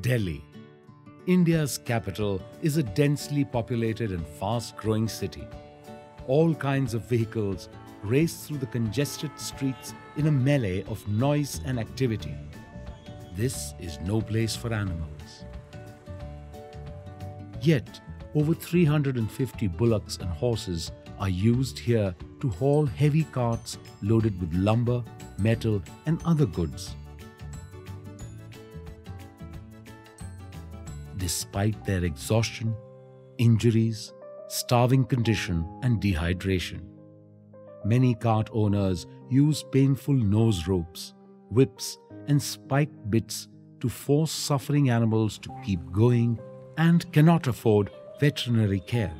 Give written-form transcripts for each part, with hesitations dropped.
Delhi, India's capital, is a densely populated and fast-growing city. All kinds of vehicles race through the congested streets in a melee of noise and activity. This is no place for animals. Yet, over 350 bullocks and horses are used here to haul heavy carts loaded with lumber, metal, and other goods. Despite their exhaustion, injuries, starving condition, and dehydration, many cart owners use painful nose ropes, whips, and spiked bits to force suffering animals to keep going and cannot afford veterinary care.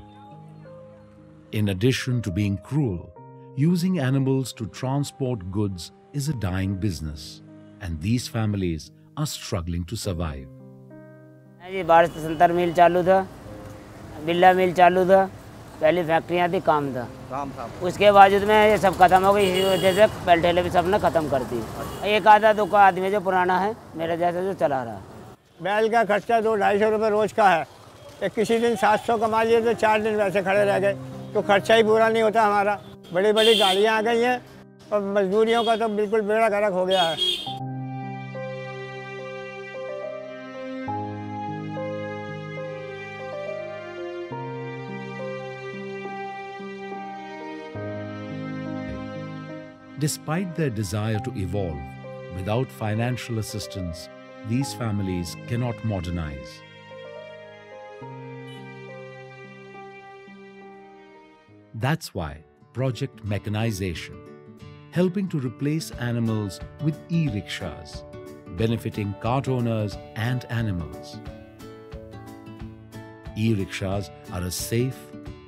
In addition to being cruel, using animals to transport goods is a dying business, and these families are struggling to survive. जी 1270 मिल चालू था, बिल्ला मिल चालू था, पहली फैक्ट्रियाँ थी, काम था। उसके बावजूद में ये सब खत्म हो गई, इसी वजह से बैल ठेले भी सबने खत्म कर दी। एक आधा दो का आदमी जो पुराना है मेरे जैसा जो चला रहा है। बैल का खर्चा 200-250 रुपये रोज का है। एक किसी दिन 700 कमा लिए तो 4 दिन वैसे खड़े रह गए, तो खर्चा ही पूरा नहीं होता हमारा। बड़ी बड़ी गाड़ियाँ आ गई हैं और मजदूरियों का तो बिल्कुल बेड़ा गर्क हो गया है। Despite their desire to evolve, without financial assistance, these families cannot modernize. That's why Project Mechanization, helping to replace animals with e-rickshaws, benefiting cart owners and animals. E-rickshaws are a safe,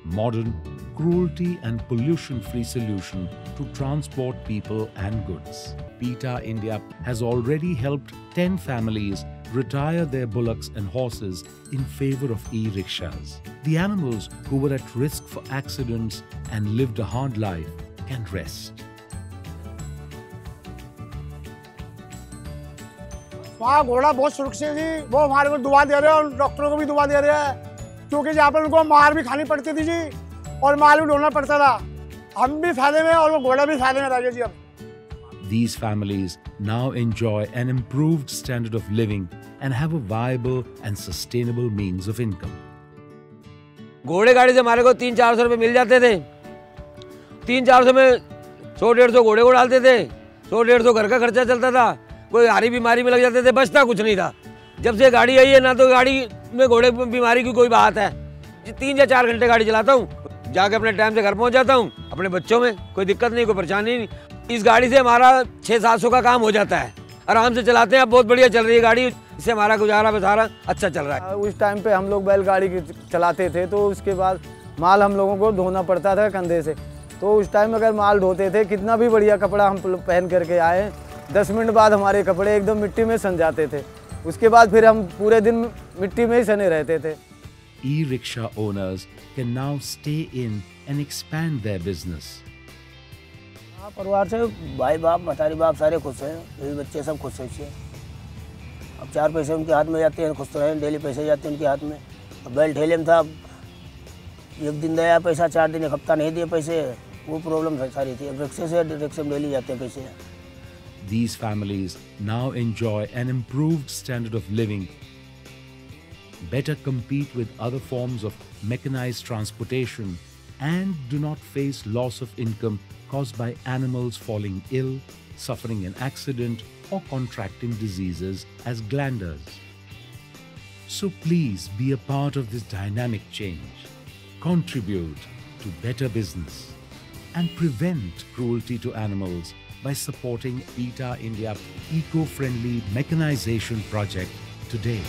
modern, cruelty and pollution-free solution to transport people and goods. PETA India has already helped 10 families retire their bullocks and horses in favor of e-rickshaws. The animals who were at risk for accidents and lived a hard life can rest. वहाँ घोड़ा बहुत सुरक्षित जी, वो हमारे को दुआ दे रहे हैं और डॉक्टरों को भी दुआ दे रहे हैं, क्योंकि जहाँ पर उनको मार भी खानी पड़ती थी जी और माल भी ढोना पड़ता था। हम भी फायदे में और वो घोड़ा भी फायदे में रह गए जी अब। These families now enjoy an improved standard of living and have a viable and sustainable means of income. घोड़े गाड़ी से हमारे को 300-400 रुपये मिल जाते थे। 300-400 में 100-150 घोड़े को डालते थे, 100-150 घर का खर्चा चलता था। कोई हारी बीमारी में लग जाते थे, बचता कुछ नहीं था। जब से गाड़ी आई है ना, तो गाड़ी में घोड़े बीमारी की कोई बात है। 3 या 4 घंटे गाड़ी चलाता हूँ, जाके अपने टाइम से घर पहुँच जाता हूँ, अपने बच्चों में कोई दिक्कत नहीं, कोई परेशानी नहीं। इस गाड़ी से हमारा 600-700 का काम हो जाता है, आराम से चलाते हैं। अब बहुत बढ़िया चल रही है गाड़ी, इससे हमारा गुजारा बसारा अच्छा चल रहा है। उस टाइम पे हम लोग बैलगाड़ी चलाते थे, तो उसके बाद माल हम लोगों को ढोना पड़ता था कंधे से। तो उस टाइम अगर माल ढोते थे, कितना भी बढ़िया कपड़ा हम पहन करके आए, 10 मिनट बाद हमारे कपड़े एकदम मिट्टी में सन जाते थे। उसके बाद फिर हम पूरे दिन मिट्टी में ही सने रहते थे। E-rickshaw owners can now stay in and expand their business. परिवार से भाई बाप मतारी बाप सारे खुश हैं, ये बच्चे सब खुश हैं। अब 4 पैसे उनके हाथ में जाते हैं, खुश तो रहें, डेली पैसे जाते हैं उनके हाथ में। अब बैल ठेले में था, एक दिन दिया पैसा, 4 दिन एक हफ्ता नहीं दिए पैसे, वो प्रॉब्लम सारी थी। अब रिक्शे में डेली जाते हैं पैसे। These families now enjoy an improved standard of living, better compete with other forms of mechanized transportation, and do not face loss of income caused by animals falling ill, suffering an accident, or contracting diseases as glanders. So please be a part of this dynamic change, contribute to better business, and prevent cruelty to animals by supporting PETA India eco-friendly mechanization project today.